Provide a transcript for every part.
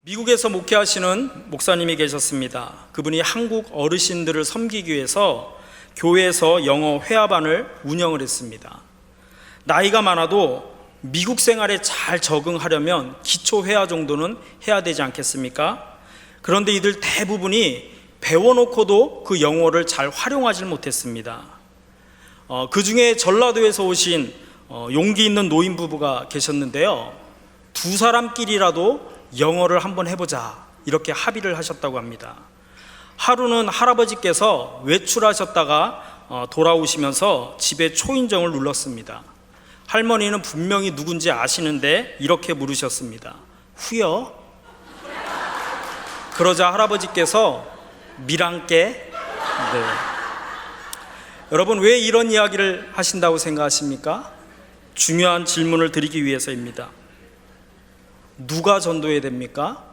미국에서 목회하시는 목사님이 계셨습니다. 그분이 한국 어르신들을 섬기기 위해서 교회에서 영어 회화반을 운영을 했습니다. 나이가 많아도 미국 생활에 잘 적응하려면 기초 회화 정도는 해야 되지 않겠습니까? 그런데 이들 대부분이 배워놓고도 그 영어를 잘 활용하지 못했습니다. 그 중에 전라도에서 오신 용기 있는 노인 부부가 계셨는데요, 두 사람끼리라도 영어를 한번 해보자 이렇게 합의를 하셨다고 합니다. 하루는 할아버지께서 외출하셨다가 돌아오시면서 집에 초인종을 눌렀습니다. 할머니는 분명히 누군지 아시는데 이렇게 물으셨습니다. 후여? 그러자 할아버지께서 미랑께. 네. 여러분, 왜 이런 이야기를 하신다고 생각하십니까? 중요한 질문을 드리기 위해서입니다. 누가 전도해야 됩니까?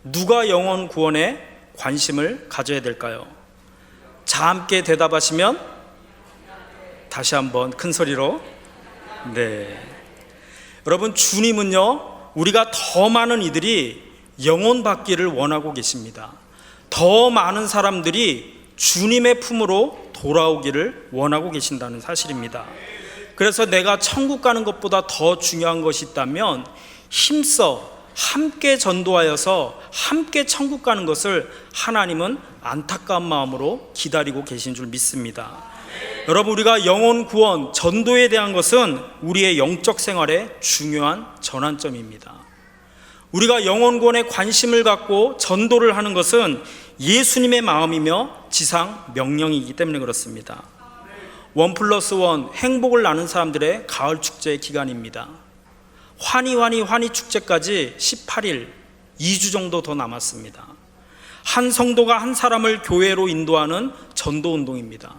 누가 영혼 구원에 관심을 가져야 될까요? 자, 함께 대답하시면 다시 한번 큰 소리로. 네. 여러분, 주님은요, 우리가 더 많은 이들이 영혼 받기를 원하고 계십니다. 더 많은 사람들이 주님의 품으로 돌아오기를 원하고 계신다는 사실입니다. 그래서 내가 천국 가는 것보다 더 중요한 것이 있다면 힘써 함께 전도하여서 함께 천국 가는 것을 하나님은 안타까운 마음으로 기다리고 계신 줄 믿습니다. 여러분, 우리가 영혼 구원, 전도에 대한 것은 우리의 영적 생활의 중요한 전환점입니다. 우리가 영혼 구원에 관심을 갖고 전도를 하는 것은 예수님의 마음이며 지상 명령이기 때문에 그렇습니다. 1+1 행복을 나눈 사람들의 가을 축제 기간입니다. 환희 축제까지 18일, 2주 정도 더 남았습니다. 한 성도가 한 사람을 교회로 인도하는 전도 운동입니다.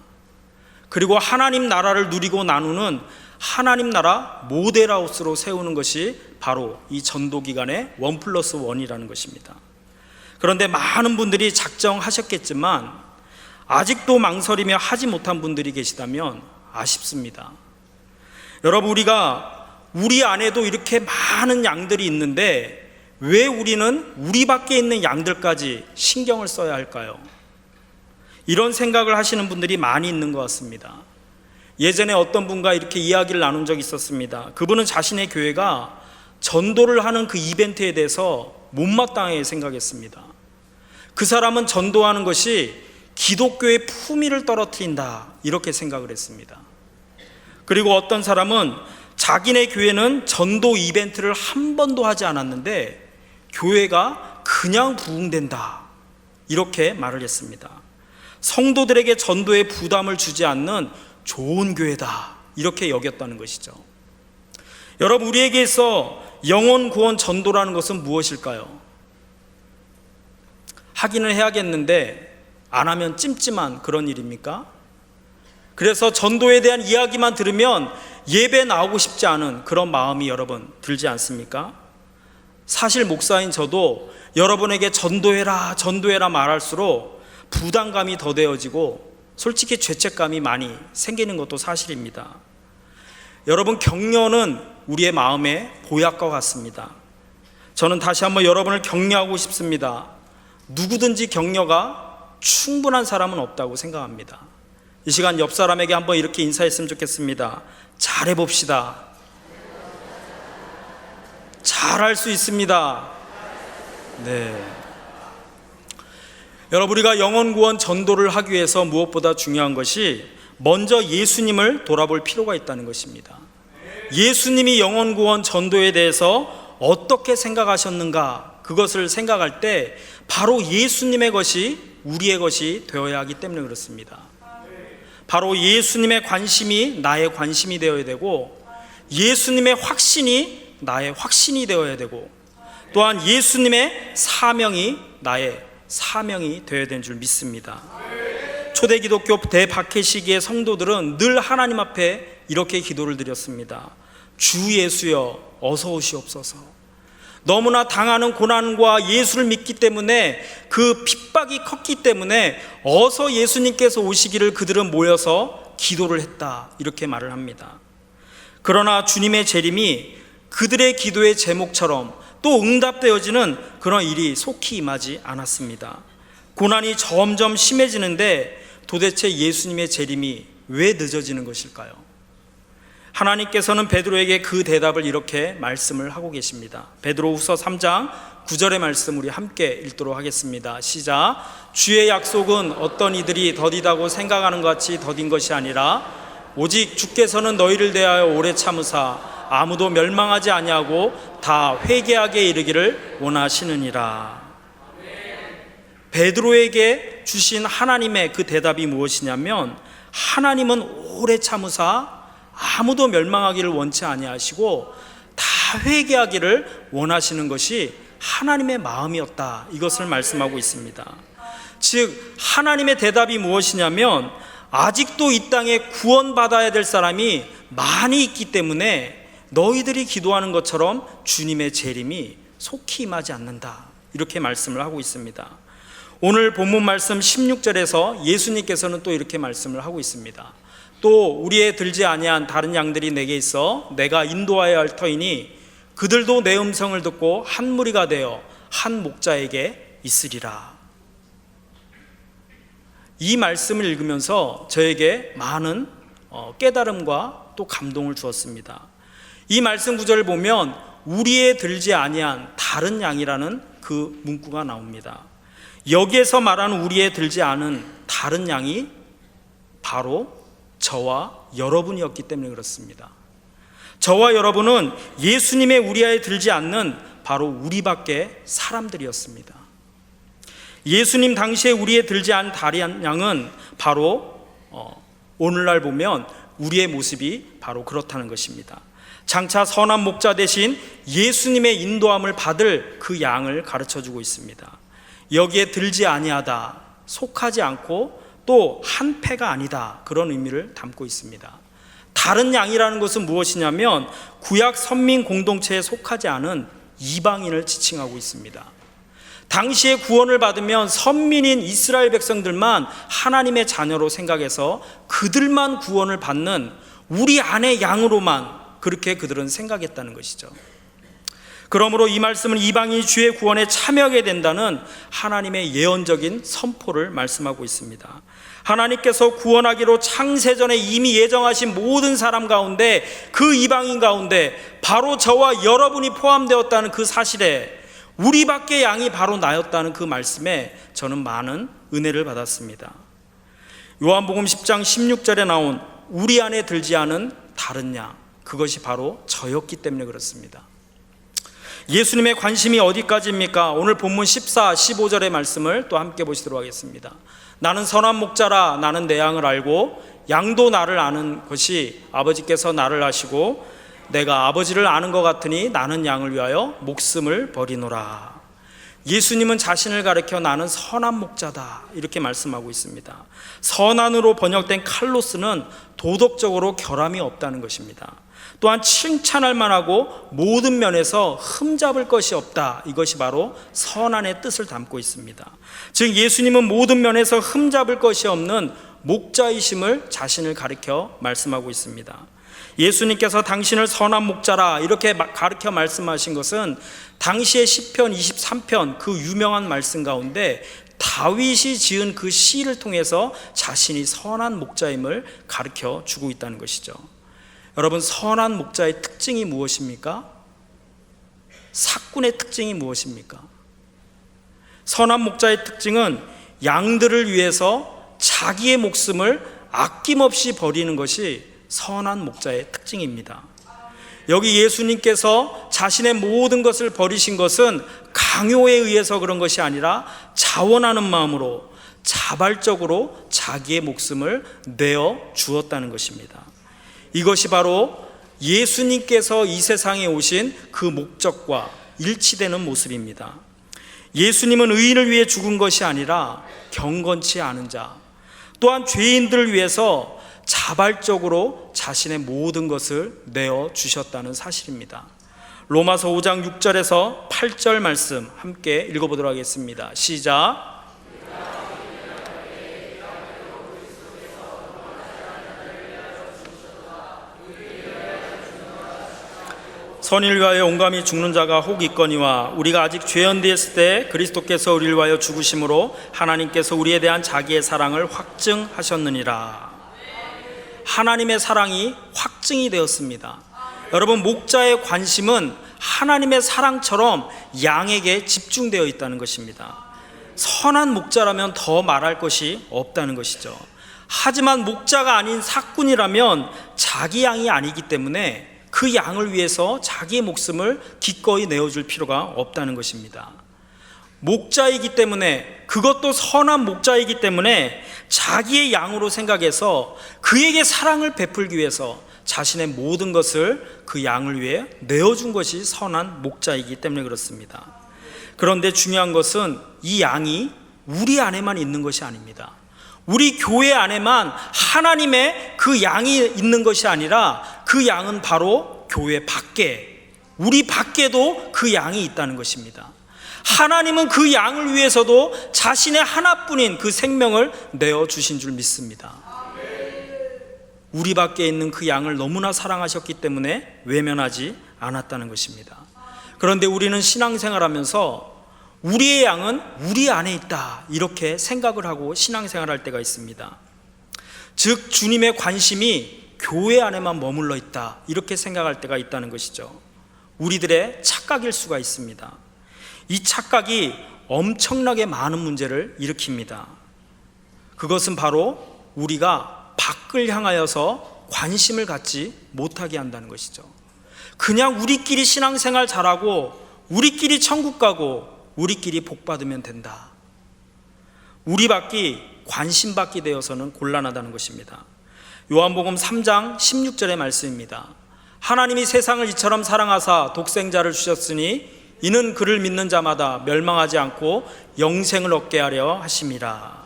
그리고 하나님 나라를 누리고 나누는 하나님 나라 모델하우스로 세우는 것이 바로 이 전도 기간의 1+1이라는 것입니다. 그런데 많은 분들이 작정하셨겠지만 아직도 망설이며 하지 못한 분들이 계시다면 아쉽습니다. 여러분, 우리 안에도 이렇게 많은 양들이 있는데 왜 우리는 우리 밖에 있는 양들까지 신경을 써야 할까요? 이런 생각을 하시는 분들이 많이 있는 것 같습니다. 예전에 어떤 분과 이렇게 이야기를 나눈 적이 있었습니다. 그분은 자신의 교회가 전도를 하는 그 이벤트에 대해서 못마땅하게 생각했습니다. 그 사람은 전도하는 것이 기독교의 품위를 떨어뜨린다 이렇게 생각을 했습니다. 그리고 어떤 사람은 자기네 교회는 전도 이벤트를 한 번도 하지 않았는데 교회가 그냥 부흥된다 이렇게 말을 했습니다. 성도들에게 전도에 부담을 주지 않는 좋은 교회다 이렇게 여겼다는 것이죠. 여러분, 우리에게 있어 영혼 구원 전도라는 것은 무엇일까요? 하기는 해야겠는데 안 하면 찜찜한 그런 일입니까? 그래서 전도에 대한 이야기만 들으면 예배 나오고 싶지 않은 그런 마음이 여러분 들지 않습니까? 사실 목사인 저도 여러분에게 전도해라 말할수록 부담감이 더되어지고 솔직히 죄책감이 많이 생기는 것도 사실입니다. 여러분, 격려는 우리의 마음의 보약과 같습니다. 저는 다시 한번 여러분을 격려하고 싶습니다. 누구든지 격려가 충분한 사람은 없다고 생각합니다. 이 시간 옆 사람에게 한번 이렇게 인사했으면 좋겠습니다. 잘해봅시다. 잘할 수 있습니다. 네. 여러분, 우리가 영혼 구원 전도를 하기 위해서 무엇보다 중요한 것이 먼저 예수님을 돌아볼 필요가 있다는 것입니다. 예수님이 영혼 구원 전도에 대해서 어떻게 생각하셨는가, 그것을 생각할 때 바로 예수님의 것이 우리의 것이 되어야 하기 때문에 그렇습니다. 바로 예수님의 관심이 나의 관심이 되어야 되고, 예수님의 확신이 나의 확신이 되어야 되고, 또한 예수님의 사명이 나의 사명이 되어야 되는 줄 믿습니다. 초대 기독교 대박해 시기의 성도들은 늘 하나님 앞에 이렇게 기도를 드렸습니다. 주 예수여 어서 오시옵소서. 너무나 당하는 고난과 예수를 믿기 때문에 그 핍박이 컸기 때문에 어서 예수님께서 오시기를 그들은 모여서 기도를 했다 이렇게 말을 합니다. 그러나 주님의 재림이 그들의 기도의 제목처럼 또 응답되어지는 그런 일이 속히 임하지 않았습니다. 고난이 점점 심해지는데 도대체 예수님의 재림이 왜 늦어지는 것일까요? 하나님께서는 베드로에게 그 대답을 이렇게 말씀을 하고 계십니다. 베드로후서 3장 9절의 말씀 우리 함께 읽도록 하겠습니다. 시작. 주의 약속은 어떤 이들이 더디다고 생각하는 것 같이 더딘 것이 아니라 오직 주께서는 너희를 대하여 오래 참으사 아무도 멸망하지 아니하고 다 회개하게 이르기를 원하시느니라. 베드로에게 주신 하나님의 그 대답이 무엇이냐면, 하나님은 오래 참으사 아무도 멸망하기를 원치 아니하시고 다 회개하기를 원하시는 것이 하나님의 마음이었다, 이것을 말씀하고 있습니다. 즉 하나님의 대답이 무엇이냐면, 아직도 이 땅에 구원받아야 될 사람이 많이 있기 때문에 너희들이 기도하는 것처럼 주님의 재림이 속히 임하지 않는다, 이렇게 말씀을 하고 있습니다. 오늘 본문 말씀 16절에서 예수님께서는 또 이렇게 말씀을 하고 있습니다. 또 우리의 들지 아니한 다른 양들이 내게 있어 내가 인도하여야 할 터이니 그들도 내 음성을 듣고 한 무리가 되어 한 목자에게 있으리라. 이 말씀을 읽으면서 저에게 많은 깨달음과 또 감동을 주었습니다. 이 말씀 구절을 보면 우리의 들지 아니한 다른 양이라는 그 문구가 나옵니다. 여기에서 말하는 우리의 들지 않은 다른 양이 바로 저와 여러분이었기 때문에 그렇습니다. 저와 여러분은 예수님의 우리아에 들지 않는 바로 우리밖에 사람들이었습니다. 예수님 당시에 우리의 들지 않은 다른 양은 바로 오늘날 보면 우리의 모습이 바로 그렇다는 것입니다. 장차 선한 목자 대신 예수님의 인도함을 받을 그 양을 가르쳐주고 있습니다. 여기에 들지 아니하다, 속하지 않고 또 한패가 아니다, 그런 의미를 담고 있습니다. 다른 양이라는 것은 무엇이냐면 구약 선민 공동체에 속하지 않은 이방인을 지칭하고 있습니다. 당시에 구원을 받으면 선민인 이스라엘 백성들만 하나님의 자녀로 생각해서 그들만 구원을 받는 우리 안의 양으로만 그렇게 그들은 생각했다는 것이죠. 그러므로 이 말씀은 이방인이 주의 구원에 참여하게 된다는 하나님의 예언적인 선포를 말씀하고 있습니다. 하나님께서 구원하기로 창세전에 이미 예정하신 모든 사람 가운데, 그 이방인 가운데 바로 저와 여러분이 포함되었다는 그 사실에 우리밖에 양이 바로 나였다는 그 말씀에 저는 많은 은혜를 받았습니다. 요한복음 10장 16절에 나온 우리 안에 들지 않은 다른 양, 그것이 바로 저였기 때문에 그렇습니다. 예수님의 관심이 어디까지입니까? 오늘 본문 14, 15절의 말씀을 또 함께 보시도록 하겠습니다. 나는 선한 목자라, 나는 내 양을 알고 양도 나를 아는 것이 아버지께서 나를 아시고 내가 아버지를 아는 것 같으니 나는 양을 위하여 목숨을 버리노라. 예수님은 자신을 가리켜 나는 선한 목자다, 이렇게 말씀하고 있습니다. 선한으로 번역된 칼로스는 도덕적으로 결함이 없다는 것입니다. 또한 칭찬할 만하고 모든 면에서 흠잡을 것이 없다, 이것이 바로 선한의 뜻을 담고 있습니다. 즉 예수님은 모든 면에서 흠잡을 것이 없는 목자이심을 자신을 가리켜 말씀하고 있습니다. 예수님께서 당신을 선한 목자라 이렇게 가르쳐 말씀하신 것은 당시의 시편 23편 그 유명한 말씀 가운데 다윗이 지은 그 시를 통해서 자신이 선한 목자임을 가르쳐 주고 있다는 것이죠. 여러분, 선한 목자의 특징이 무엇입니까? 사꾼의 특징이 무엇입니까? 선한 목자의 특징은 양들을 위해서 자기의 목숨을 아낌없이 버리는 것이 선한 목자의 특징입니다. 여기 예수님께서 자신의 모든 것을 버리신 것은 강요에 의해서 그런 것이 아니라 자원하는 마음으로 자발적으로 자기의 목숨을 내어 주었다는 것입니다. 이것이 바로 예수님께서 이 세상에 오신 그 목적과 일치되는 모습입니다. 예수님은 의인을 위해 죽은 것이 아니라 경건치 않은 자, 또한 죄인들을 위해서 자발적으로 자신의 모든 것을 내어 주셨다는 사실입니다. 로마서 5장 6절에서 8절 말씀 함께 읽어보도록 하겠습니다. 시작. 선을 위하여 온감이 죽는 자가 혹 있거니와 우리가 아직 죄연되었을 때 그리스도께서 우리를 위하여 죽으심으로 하나님께서 우리에 대한 자기의 사랑을 확증하셨느니라. 하나님의 사랑이 확증이 되었습니다. 여러분, 목자의 관심은 하나님의 사랑처럼 양에게 집중되어 있다는 것입니다. 선한 목자라면 더 말할 것이 없다는 것이죠. 하지만 목자가 아닌 삭군이라면 자기 양이 아니기 때문에 그 양을 위해서 자기의 목숨을 기꺼이 내어줄 필요가 없다는 것입니다. 목자이기 때문에, 그것도 선한 목자이기 때문에 자기의 양으로 생각해서 그에게 사랑을 베풀기 위해서 자신의 모든 것을 그 양을 위해 내어준 것이 선한 목자이기 때문에 그렇습니다. 그런데 중요한 것은 이 양이 우리 안에만 있는 것이 아닙니다. 우리 교회 안에만 하나님의 그 양이 있는 것이 아니라 그 양은 바로 교회 밖에, 우리 밖에도 그 양이 있다는 것입니다. 하나님은 그 양을 위해서도 자신의 하나뿐인 그 생명을 내어주신 줄 믿습니다. 우리 밖에 있는 그 양을 너무나 사랑하셨기 때문에 외면하지 않았다는 것입니다. 그런데 우리는 신앙생활하면서 우리의 양은 우리 안에 있다, 이렇게 생각을 하고 신앙생활할 때가 있습니다. 즉 주님의 관심이 교회 안에만 머물러 있다, 이렇게 생각할 때가 있다는 것이죠. 우리들의 착각일 수가 있습니다. 이 착각이 엄청나게 많은 문제를 일으킵니다. 그것은 바로 우리가 밖을 향하여서 관심을 갖지 못하게 한다는 것이죠. 그냥 우리끼리 신앙생활 잘하고 우리끼리 천국 가고 우리끼리 복 받으면 된다. 우리 밖이 관심 받게 되어서는 곤란하다는 것입니다. 요한복음 3장 16절의 말씀입니다. 하나님이 세상을 이처럼 사랑하사 독생자를 주셨으니 이는 그를 믿는 자마다 멸망하지 않고 영생을 얻게 하려 하심이라.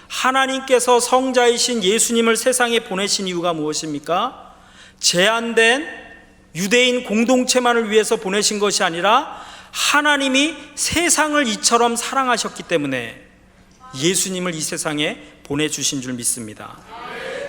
하나님께서 성자이신 예수님을 세상에 보내신 이유가 무엇입니까? 제한된 유대인 공동체만을 위해서 보내신 것이 아니라 하나님이 세상을 이처럼 사랑하셨기 때문에 예수님을 이 세상에 보내주신 줄 믿습니다.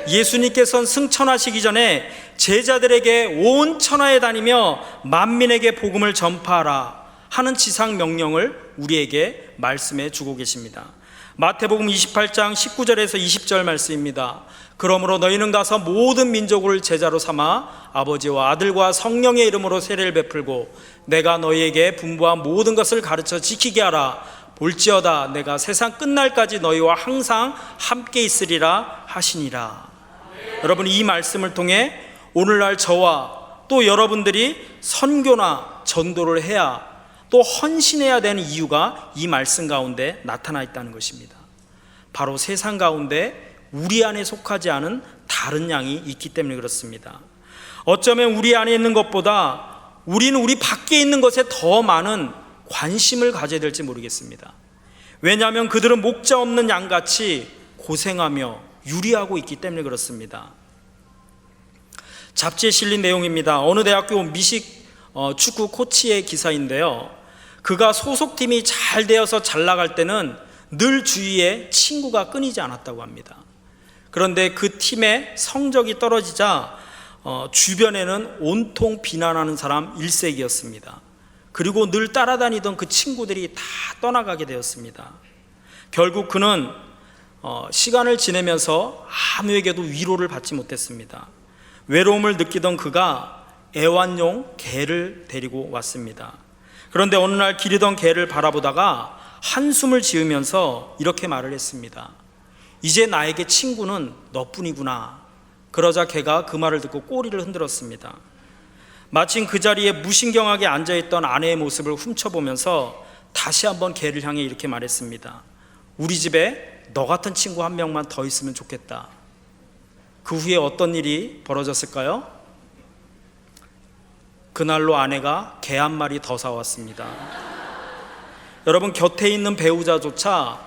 예수님께서는 승천하시기 전에 제자들에게 온 천하에 다니며 만민에게 복음을 전파하라 하는 지상 명령을 우리에게 말씀해 주고 계십니다. 마태복음 28장 19절에서 20절 말씀입니다. 그러므로 너희는 가서 모든 민족을 제자로 삼아 아버지와 아들과 성령의 이름으로 세례를 베풀고 내가 너희에게 분부한 모든 것을 가르쳐 지키게 하라. 볼지어다 내가 세상 끝날까지 너희와 항상 함께 있으리라 하시니라. 여러분, 이 말씀을 통해 오늘날 저와 또 여러분들이 선교나 전도를 해야, 또 헌신해야 되는 이유가 이 말씀 가운데 나타나 있다는 것입니다. 바로 세상 가운데 우리 안에 속하지 않은 다른 양이 있기 때문에 그렇습니다. 어쩌면 우리 안에 있는 것보다 우리는 우리 밖에 있는 것에 더 많은 관심을 가져야 될지 모르겠습니다. 왜냐하면 그들은 목자 없는 양같이 고생하며 유리하고 있기 때문에 그렇습니다. 잡지에 실린 내용입니다. 어느 대학교 미식 축구 코치의 기사인데요, 그가 소속팀이 잘 되어서 잘 나갈 때는 늘 주위에 친구가 끊이지 않았다고 합니다. 그런데 그 팀의 성적이 떨어지자 주변에는 온통 비난하는 사람 일색이었습니다. 그리고 늘 따라다니던 그 친구들이 다 떠나가게 되었습니다. 결국 그는 시간을 지내면서 아무에게도 위로를 받지 못했습니다. 외로움을 느끼던 그가 애완용 개를 데리고 왔습니다. 그런데 어느 날 기르던 개를 바라보다가 한숨을 지으면서 이렇게 말을 했습니다. 이제 나에게 친구는 너뿐이구나. 그러자 개가 그 말을 듣고 꼬리를 흔들었습니다. 마침 그 자리에 무신경하게 앉아있던 아내의 모습을 훔쳐보면서 다시 한번 개를 향해 이렇게 말했습니다. 우리 집에 너 같은 친구 한 명만 더 있으면 좋겠다. 그 후에 어떤 일이 벌어졌을까요? 그날로 아내가 개 한 마리 더 사왔습니다. 여러분, 곁에 있는 배우자조차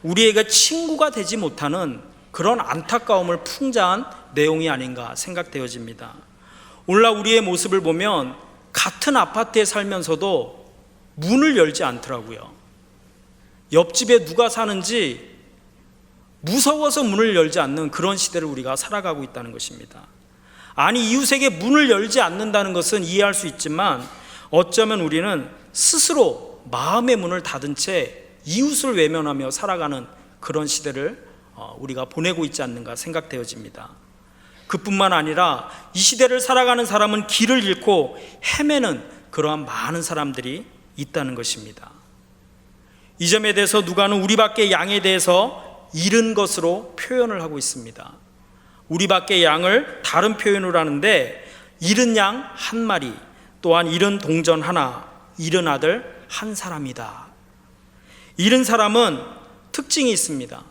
우리에게 친구가 되지 못하는 그런 안타까움을 풍자한 내용이 아닌가 생각되어집니다. 오늘날 우리의 모습을 보면 같은 아파트에 살면서도 문을 열지 않더라고요. 옆집에 누가 사는지 무서워서 문을 열지 않는 그런 시대를 우리가 살아가고 있다는 것입니다. 아니, 이웃에게 문을 열지 않는다는 것은 이해할 수 있지만 어쩌면 우리는 스스로 마음의 문을 닫은 채 이웃을 외면하며 살아가는 그런 시대를 우리가 보내고 있지 않는가 생각되어집니다. 그뿐만 아니라 이 시대를 살아가는 사람은 길을 잃고 헤매는 그러한 많은 사람들이 있다는 것입니다. 이 점에 대해서 누가는 우리밖에 양에 대해서 잃은 것으로 표현을 하고 있습니다. 우리밖에 양을 다른 표현으로 하는데 잃은 양 한 마리, 또한 잃은 동전 하나, 잃은 아들 한 사람이다. 잃은 사람은 특징이 있습니다.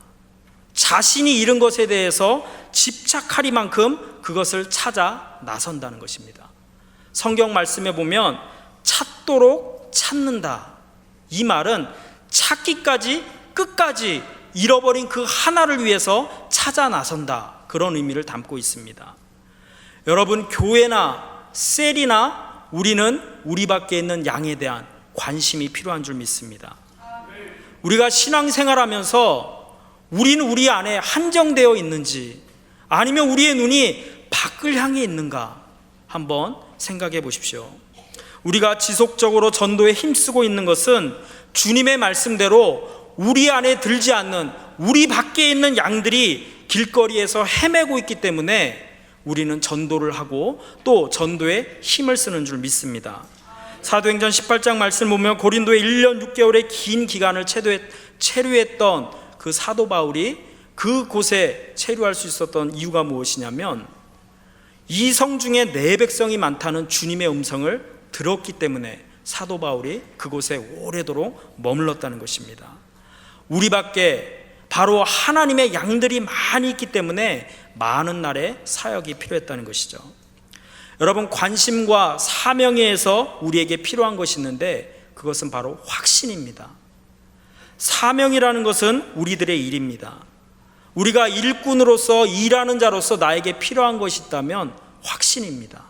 자신이 잃은 것에 대해서 집착하리만큼 그것을 찾아 나선다는 것입니다. 성경 말씀에 보면 찾도록 찾는다. 이 말은 찾기까지 끝까지 잃어버린 그 하나를 위해서 찾아 나선다. 그런 의미를 담고 있습니다. 여러분, 교회나 셀이나 우리는 우리 밖에 있는 양에 대한 관심이 필요한 줄 믿습니다. 우리가 신앙생활하면서 우리는 우리 안에 한정되어 있는지 아니면 우리의 눈이 밖을 향해 있는가 한번 생각해 보십시오. 우리가 지속적으로 전도에 힘쓰고 있는 것은 주님의 말씀대로 우리 안에 들지 않는 우리 밖에 있는 양들이 길거리에서 헤매고 있기 때문에 우리는 전도를 하고 또 전도에 힘을 쓰는 줄 믿습니다. 사도행전 18장 말씀 보면 고린도에 1년 6개월의 긴 기간을 체류했던 그 사도 바울이 그곳에 체류할 수 있었던 이유가 무엇이냐면 이 성 중에 내 백성이 많다는 주님의 음성을 들었기 때문에 사도 바울이 그곳에 오래도록 머물렀다는 것입니다. 우리밖에 바로 하나님의 양들이 많이 있기 때문에 많은 날의 사역이 필요했다는 것이죠. 여러분, 관심과 사명에 의해서 우리에게 필요한 것이 있는데 그것은 바로 확신입니다. 사명이라는 것은 우리들의 일입니다. 우리가 일꾼으로서 일하는 자로서 나에게 필요한 것이 있다면 확신입니다.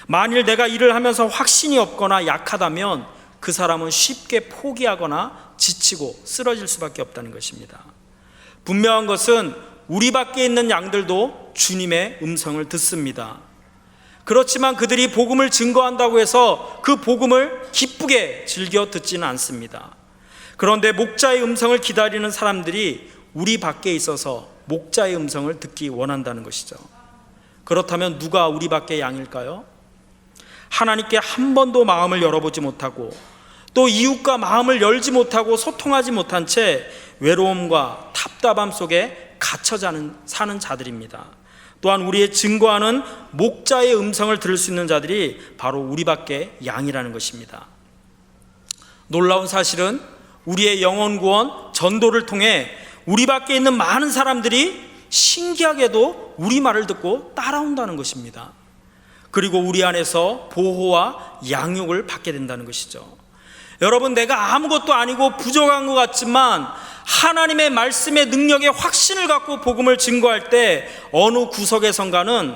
만일 내가 일을 하면서 확신이 없거나 약하다면 그 사람은 쉽게 포기하거나 지치고 쓰러질 수밖에 없다는 것입니다. 분명한 것은 우리 밖에 있는 양들도 주님의 음성을 듣습니다. 그렇지만 그들이 복음을 증거한다고 해서 그 복음을 기쁘게 즐겨 듣지는 않습니다. 그런데 목자의 음성을 기다리는 사람들이 우리 밖에 있어서 목자의 음성을 듣기 원한다는 것이죠. 그렇다면 누가 우리 밖의 양일까요? 하나님께 한 번도 마음을 열어보지 못하고 또 이웃과 마음을 열지 못하고 소통하지 못한 채 외로움과 답답함 속에 갇혀 사는 자들입니다. 또한 우리의 증거하는 목자의 음성을 들을 수 있는 자들이 바로 우리 밖의 양이라는 것입니다. 놀라운 사실은 우리의 영혼 구원, 전도를 통해 우리 밖에 있는 많은 사람들이 신기하게도 우리 말을 듣고 따라온다는 것입니다. 그리고 우리 안에서 보호와 양육을 받게 된다는 것이죠. 여러분, 내가 아무것도 아니고 부족한 것 같지만 하나님의 말씀의 능력에 확신을 갖고 복음을 증거할 때 어느 구석에선가는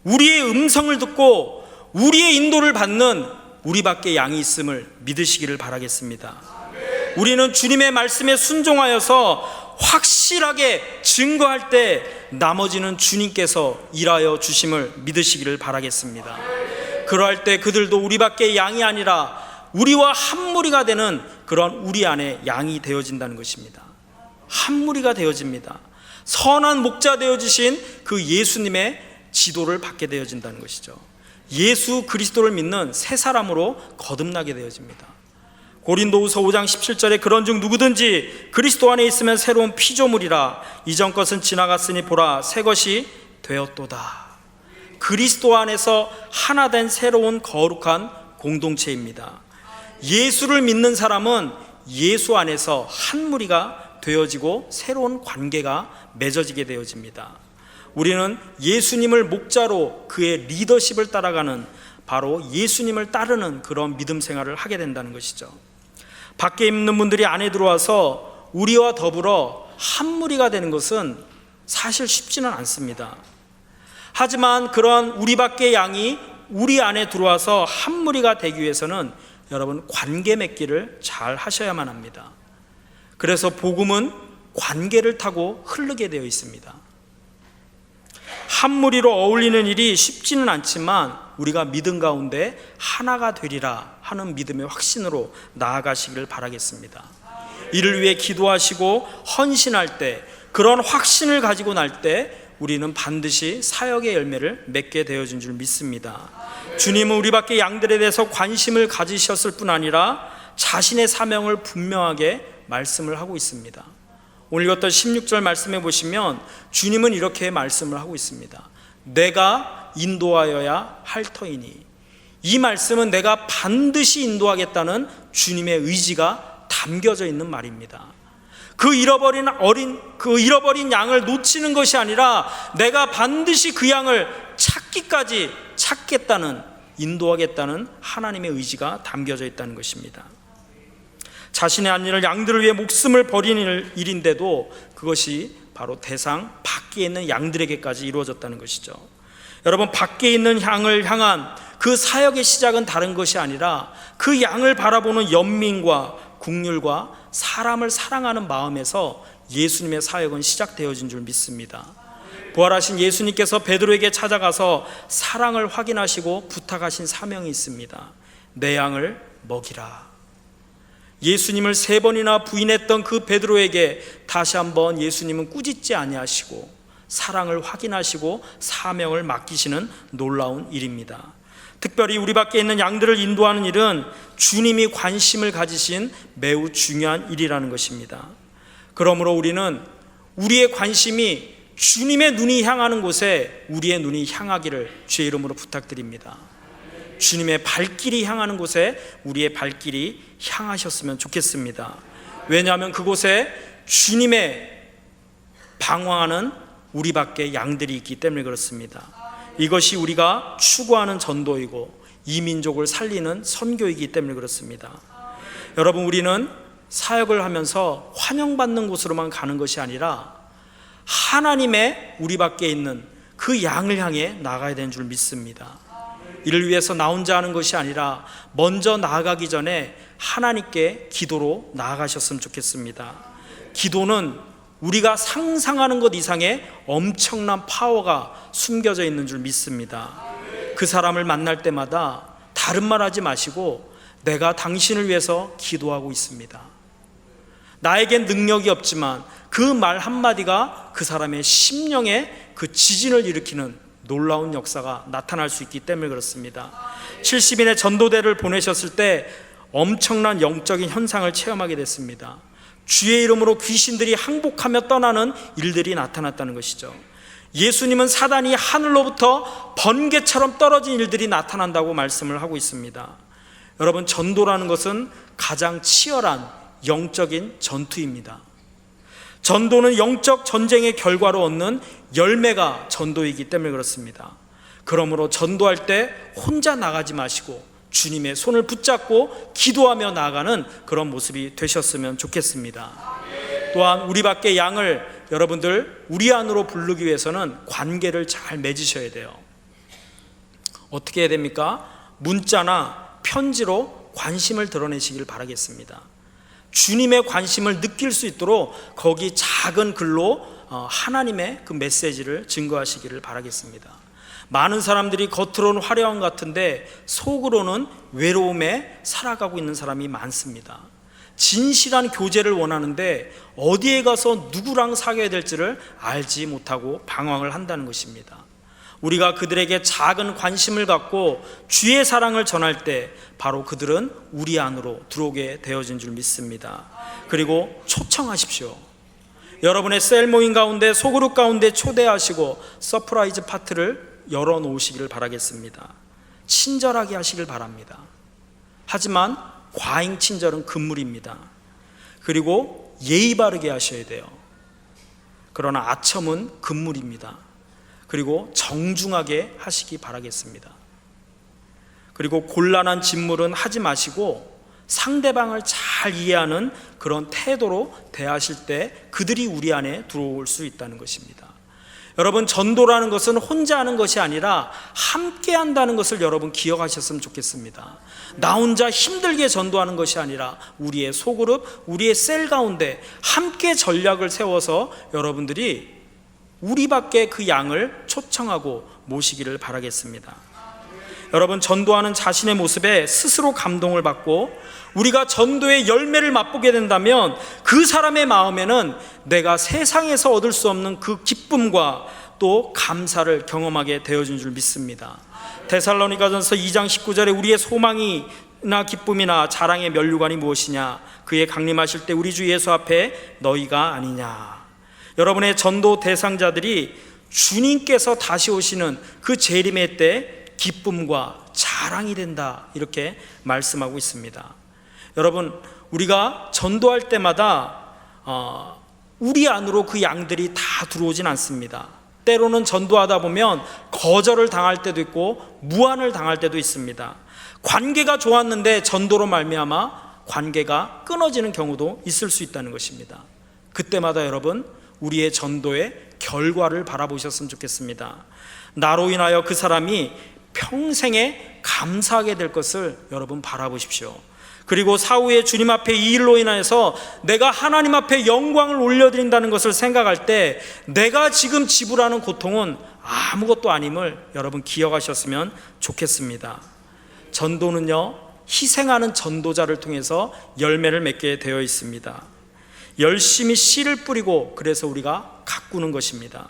우리의 음성을 듣고 우리의 인도를 받는 우리 밖에 양이 있음을 믿으시기를 바라겠습니다. 우리는 주님의 말씀에 순종하여서 확실하게 증거할 때 나머지는 주님께서 일하여 주심을 믿으시기를 바라겠습니다. 그러할 때 그들도 우리 밖에 양이 아니라 우리와 한 무리가 되는 그런 우리 안에 양이 되어진다는 것입니다. 한 무리가 되어집니다. 선한 목자 되어지신 그 예수님의 지도를 받게 되어진다는 것이죠. 예수 그리스도를 믿는 새 사람으로 거듭나게 되어집니다. 고린도후서 5장 17절에 그런즉 누구든지 그리스도 안에 있으면 새로운 피조물이라 이전 것은 지나갔으니 보라 새 것이 되었도다. 그리스도 안에서 하나 된 새로운 거룩한 공동체입니다. 예수를 믿는 사람은 예수 안에서 한 무리가 되어지고 새로운 관계가 맺어지게 되어집니다. 우리는 예수님을 목자로 그의 리더십을 따라가는 바로 예수님을 따르는 그런 믿음 생활을 하게 된다는 것이죠. 밖에 있는 분들이 안에 들어와서 우리와 더불어 한 무리가 되는 것은 사실 쉽지는 않습니다. 하지만 그런 우리 밖의 양이 우리 안에 들어와서 한 무리가 되기 위해서는 여러분 관계 맺기를 잘 하셔야만 합니다. 그래서 복음은 관계를 타고 흐르게 되어 있습니다. 한 무리로 어울리는 일이 쉽지는 않지만 우리가 믿음 가운데 하나가 되리라 하는 믿음의 확신으로 나아가시기를 바라겠습니다. 이를 위해 기도하시고 헌신할 때, 그런 확신을 가지고 날 때 우리는 반드시 사역의 열매를 맺게 되어진 줄 믿습니다. 주님은 우리 밖에 양들에 대해서 관심을 가지셨을 뿐 아니라 자신의 사명을 분명하게 말씀을 하고 있습니다. 오늘 읽었던 16절 말씀해 보시면 주님은 이렇게 말씀을 하고 있습니다. 내가 인도하여야 할 터이니. 이 말씀은 내가 반드시 인도하겠다는 주님의 의지가 담겨져 있는 말입니다. 그 잃어버린 양을 놓치는 것이 아니라 내가 반드시 그 양을 찾기까지 찾겠다는, 인도하겠다는 하나님의 의지가 담겨져 있다는 것입니다. 자신의 아내를 양들을 위해 목숨을 버리는 일인데도 그것이 바로 대상 밖에 있는 양들에게까지 이루어졌다는 것이죠. 여러분, 밖에 있는 양을 향한 그 사역의 시작은 다른 것이 아니라 그 양을 바라보는 연민과 국률과 사람을 사랑하는 마음에서 예수님의 사역은 시작되어진 줄 믿습니다. 부활하신 예수님께서 베드로에게 찾아가서 사랑을 확인하시고 부탁하신 사명이 있습니다. 내 양을 먹이라. 예수님을 3번이나 부인했던 그 베드로에게 다시 한번 예수님은 꾸짖지 아니하시고 사랑을 확인하시고 사명을 맡기시는 놀라운 일입니다. 특별히 우리 밖에 있는 양들을 인도하는 일은 주님이 관심을 가지신 매우 중요한 일이라는 것입니다. 그러므로 우리는 우리의 관심이 주님의 눈이 향하는 곳에 우리의 눈이 향하기를 주의 이름으로 부탁드립니다. 주님의 발길이 향하는 곳에 우리의 발길이 향하셨으면 좋겠습니다. 왜냐하면 그곳에 주님의 방황하는 우리 밖에 양들이 있기 때문에 그렇습니다. 이것이 우리가 추구하는 전도이고 이 민족을 살리는 선교이기 때문에 그렇습니다. 여러분, 우리는 사역을 하면서 환영받는 곳으로만 가는 것이 아니라 하나님의 우리 밖에 있는 그 양을 향해 나가야 되는 줄 믿습니다. 이를 위해서 나 혼자 하는 것이 아니라 먼저 나아가기 전에 하나님께 기도로 나아가셨으면 좋겠습니다. 기도는 우리가 상상하는 것 이상의 엄청난 파워가 숨겨져 있는 줄 믿습니다. 그 사람을 만날 때마다 다른 말 하지 마시고 내가 당신을 위해서 기도하고 있습니다. 나에겐 능력이 없지만 그 말 한마디가 그 사람의 심령에 그 지진을 일으키는 놀라운 역사가 나타날 수 있기 때문에 그렇습니다. 70인의 전도대를 보내셨을 때 엄청난 영적인 현상을 체험하게 됐습니다. 주의 이름으로 귀신들이 항복하며 떠나는 일들이 나타났다는 것이죠. 예수님은 사단이 하늘로부터 번개처럼 떨어진 일들이 나타난다고 말씀을 하고 있습니다. 여러분, 전도라는 것은 가장 치열한 영적인 전투입니다. 전도는 영적 전쟁의 결과로 얻는 열매가 전도이기 때문에 그렇습니다. 그러므로 전도할 때 혼자 나가지 마시고 주님의 손을 붙잡고 기도하며 나아가는 그런 모습이 되셨으면 좋겠습니다. 또한 우리 밖에 양을 여러분들 우리 안으로 부르기 위해서는 관계를 잘 맺으셔야 돼요. 어떻게 해야 됩니까? 문자나 편지로 관심을 드러내시길 바라겠습니다. 주님의 관심을 느낄 수 있도록 거기 작은 글로 하나님의 그 메시지를 증거하시기를 바라겠습니다. 많은 사람들이 겉으로는 화려한 것 같은데 속으로는 외로움에 살아가고 있는 사람이 많습니다. 진실한 교제를 원하는데 어디에 가서 누구랑 사귀어야 될지를 알지 못하고 방황을 한다는 것입니다. 우리가 그들에게 작은 관심을 갖고 주의 사랑을 전할 때 바로 그들은 우리 안으로 들어오게 되어진 줄 믿습니다. 그리고 초청하십시오. 여러분의 셀 모임 가운데 소그룹 가운데 초대하시고 서프라이즈 파티를 열어놓으시기를 바라겠습니다. 친절하게 하시길 바랍니다. 하지만 과잉 친절은 금물입니다. 그리고 예의 바르게 하셔야 돼요. 그러나 아첨은 금물입니다. 그리고 정중하게 하시기 바라겠습니다. 그리고 곤란한 짓물은 하지 마시고 상대방을 잘 이해하는 그런 태도로 대하실 때 그들이 우리 안에 들어올 수 있다는 것입니다. 여러분, 전도라는 것은 혼자 하는 것이 아니라 함께 한다는 것을 여러분 기억하셨으면 좋겠습니다. 나 혼자 힘들게 전도하는 것이 아니라 우리의 소그룹, 우리의 셀 가운데 함께 전략을 세워서 여러분들이 우리밖에 그 양을 초청하고 모시기를 바라겠습니다. 여러분, 전도하는 자신의 모습에 스스로 감동을 받고 우리가 전도의 열매를 맛보게 된다면 그 사람의 마음에는 내가 세상에서 얻을 수 없는 그 기쁨과 또 감사를 경험하게 되어진 줄 믿습니다. 데살로니가전서 2장 19절에 우리의 소망이나 기쁨이나 자랑의 면류관이 무엇이냐, 그의 강림하실 때 우리 주 예수 앞에 너희가 아니냐. 여러분의 전도 대상자들이 주님께서 다시 오시는 그 재림의 때 기쁨과 자랑이 된다, 이렇게 말씀하고 있습니다. 여러분, 우리가 전도할 때마다 우리 안으로 그 양들이 다 들어오진 않습니다. 때로는 전도하다 보면 거절을 당할 때도 있고 무안을 당할 때도 있습니다. 관계가 좋았는데 전도로 말미암아 관계가 끊어지는 경우도 있을 수 있다는 것입니다. 그때마다 여러분, 우리의 전도의 결과를 바라보셨으면 좋겠습니다. 나로 인하여 그 사람이 평생에 감사하게 될 것을 여러분 바라보십시오. 그리고 사후에 주님 앞에 이 일로 인해서 내가 하나님 앞에 영광을 올려드린다는 것을 생각할 때 내가 지금 지불하는 고통은 아무것도 아님을 여러분 기억하셨으면 좋겠습니다. 전도는요, 희생하는 전도자를 통해서 열매를 맺게 되어 있습니다. 열심히 씨를 뿌리고 그래서 우리가 가꾸는 것입니다.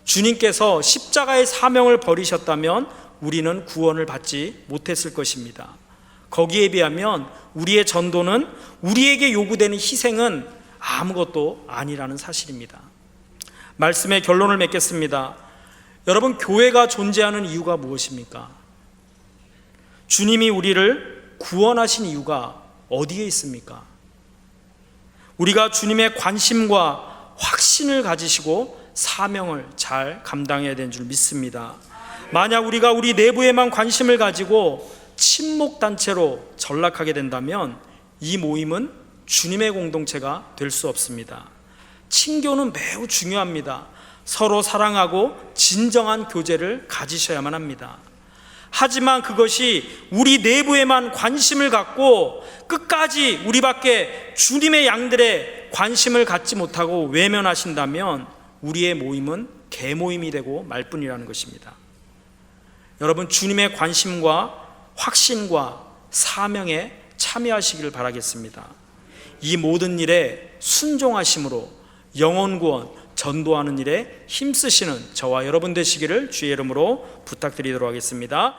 주님께서 십자가의 사명을 버리셨다면 우리는 구원을 받지 못했을 것입니다. 거기에 비하면 우리의 전도는, 우리에게 요구되는 희생은 아무것도 아니라는 사실입니다. 말씀의 결론을 맺겠습니다. 여러분, 교회가 존재하는 이유가 무엇입니까? 주님이 우리를 구원하신 이유가 어디에 있습니까? 우리가 주님의 관심과 확신을 가지시고 사명을 잘 감당해야 되는 줄 믿습니다. 만약 우리가 우리 내부에만 관심을 가지고 친목단체로 전락하게 된다면 이 모임은 주님의 공동체가 될 수 없습니다. 친교는 매우 중요합니다. 서로 사랑하고 진정한 교제를 가지셔야만 합니다. 하지만 그것이 우리 내부에만 관심을 갖고 끝까지 우리밖에 주님의 양들의 관심을 갖지 못하고 외면하신다면 우리의 모임은 개모임이 되고 말 뿐이라는 것입니다. 여러분, 주님의 관심과 확신과 사명에 참여하시기를 바라겠습니다. 이 모든 일에 순종하심으로 영혼구원, 전도하는 일에 힘쓰시는 저와 여러분 되시기를 주의 이름으로 부탁드리도록 하겠습니다.